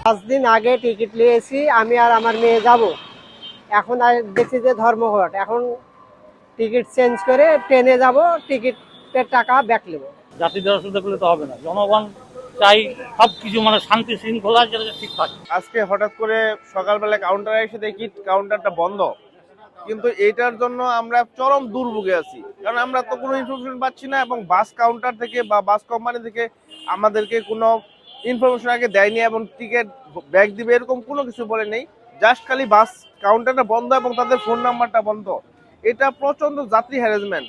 পাঁচ দিন আগে টিকিট নিয়েছি, আমি আর আমার মেয়ে যাব। এখন আর দেখছি যে ধর্মঘট, এখন টিকিট চেঞ্জ করে ট্রেনে যাব, টিকিটের টাকা ব্যাক নেব। জাতিদের অসুবিধা করলে তো হবে না, জনগণ চাই সবকিছু মানে শান্তি শৃঙ্খলা যেটা ঠিক থাকে। আজকে হঠাৎ করে সকালবেলা কাউন্টারে এসে দেখি কাউন্টারটা বন্ধ, কিন্তু এইটার জন্য আমরা চরম দুর্ভোগে আছি, কারণ আমরা তো কোনো ইনফরমেশন পাচ্ছি না, এবং বাস কাউন্টার থেকে বা বাস কোম্পানি থেকে আমাদেরকে কোনো ইনফরমেশন আগে দেয়নি, এবং টিকিট ব্যাক দিবে এরকম কোনো কিছু বলে নেই। জাস্ট খালি বাস কাউন্টারটা বন্ধ এবং তাদের ফোন নাম্বারটা বন্ধ। এটা প্রচন্ড যাত্রী হ্যারাসমেন্ট।